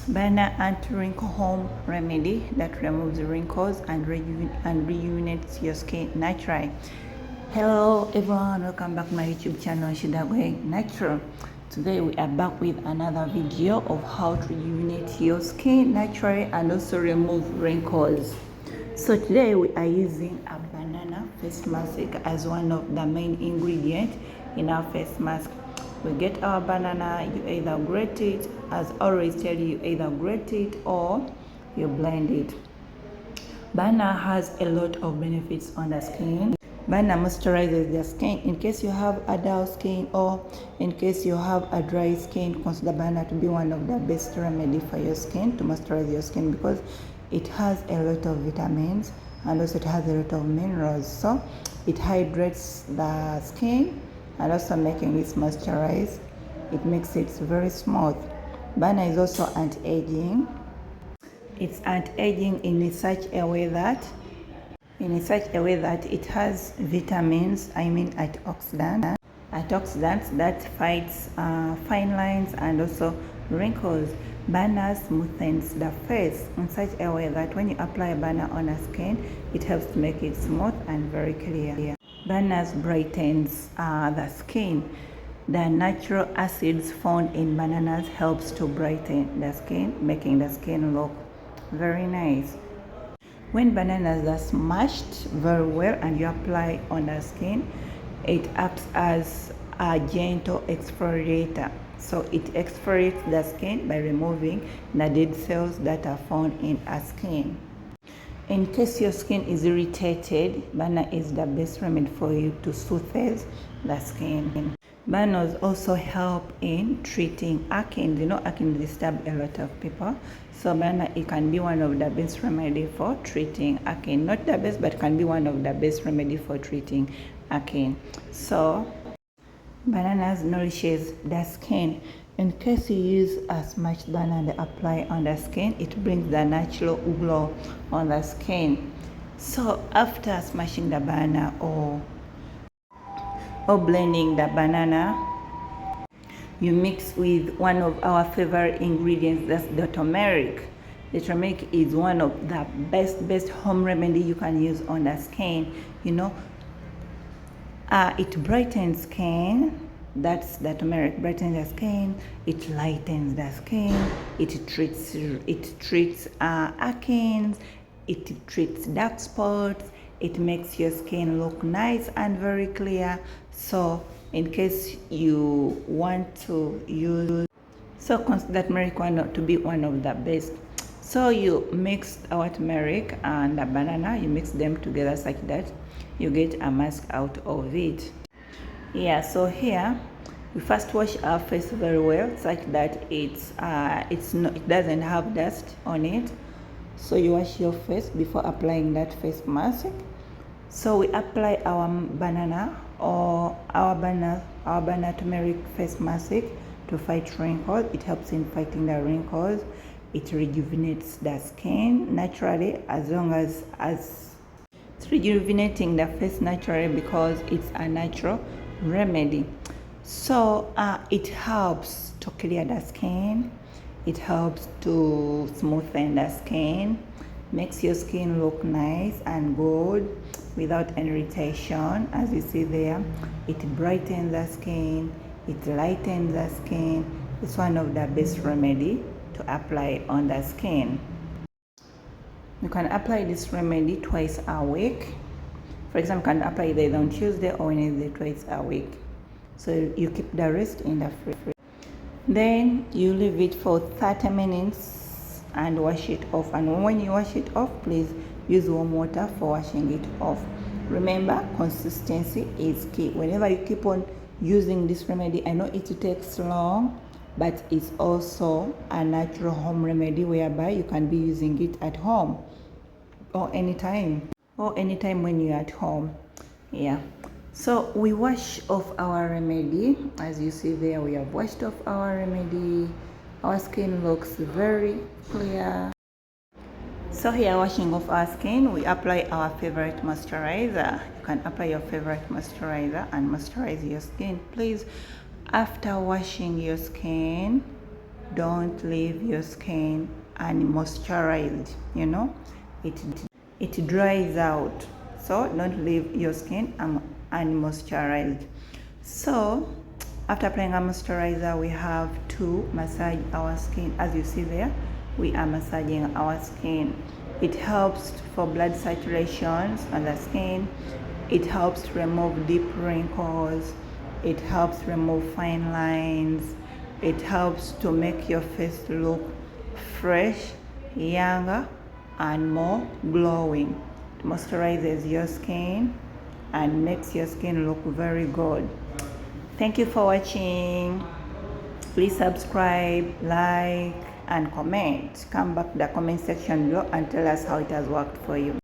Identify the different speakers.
Speaker 1: Banana anti-wrinkle home remedy that removes wrinkles and rejuvenates your skin naturally. Hello everyone, welcome back to my YouTube channel Shidagwe Natural. Today we are back with another video of how to rejuvenate your skin naturally and also remove wrinkles. So today we are using a banana face mask as one of the main ingredients in our face mask. We get our banana, you either grate it, as always tell you either grate it or you blend it. Banana has a lot of benefits on the skin. Banana moisturizes the skin. In case you have a dull skin or in case you have a dry skin, consider banana to be one of the best remedy for your skin, to moisturize your skin, because it has a lot of vitamins and also it has a lot of minerals. So it hydrates the skin and also making it moisturized. It makes it very smooth. Banana is also anti-aging. It's anti-aging in such a way that it has vitamins, antioxidants that fights fine lines and also wrinkles. Banana smoothens the face in such a way that when you apply banana on a skin, it helps to make it smooth and very clear. Bananas brightens the skin. The natural acids found in bananas helps to brighten the skin, making the skin look very nice. When bananas are smashed very well and you apply on the skin, it acts as a gentle exfoliator. So it exfoliates the skin by removing the dead cells that are found in a skin. In case your skin is irritated, banana is the best remedy for you to soothe the skin. Bananas also help in treating acne. You know, acne disturb a lot of people. So banana, it can be one of the best remedy for treating acne. Not the best, but can be one of the best remedy for treating acne. So bananas nourishes the skin. In case you use a smashed banana and apply on the skin, it brings the natural glow on the skin. So after smashing the banana or blending the banana, you mix with one of our favorite ingredients, that's the turmeric. The turmeric is one of the best home remedy you can use on the skin. You know, it brightens skin. That's the turmeric brightens the skin. It lightens the skin. It treats acne. It treats dark spots. It makes your skin look nice and very clear. So in case you want to use, so consider turmeric to be one of the best. So you mix our turmeric and the banana, you mix them together such that you get a mask out of it. Yeah, so here we first wash our face very well such that it doesn't have dust on it. So you wash your face before applying that face mask. So we apply our banana turmeric face mask to fight wrinkles. It helps in fighting the wrinkles. It rejuvenates the skin naturally, as long as it's rejuvenating the face naturally because it's a natural remedy. So it helps to clear the skin. It helps to smoothen the skin, makes your skin look nice and good without any irritation. As you see there, it brightens the skin, it lightens the skin. It's one of the best remedy to apply on the skin. You can apply this remedy twice a week. For example, you can apply it either on Tuesday or Wednesday, twice a week. So you keep the rest in the fridge. Then you leave it for 30 minutes and wash it off. And when you wash it off, please use warm water for washing it off. Remember, consistency is key. Whenever you keep on using this remedy, I know it takes long, but it's also a natural home remedy whereby you can be using it at home or anytime when you're at home. Yeah. So we wash off our remedy. As you see there, we have washed off our remedy. Our skin looks very clear. So here, washing off our skin, we apply our favorite moisturizer. You can apply your favorite moisturizer and moisturize your skin. Please, after washing your skin, don't leave your skin unmoisturized, you know, it dries out, so don't leave your skin unmoisturized. So after applying a moisturizer, we have to massage our skin. As you see there, we are massaging our skin. It helps for blood circulation on the skin. It helps remove deep wrinkles. It helps remove fine lines. It helps to make your face look fresh, younger, and more glowing. It moisturizes your skin and makes your skin look very good. Thank you for watching. Please subscribe, like, and comment. Come back to the comment section below and tell us how it has worked for you.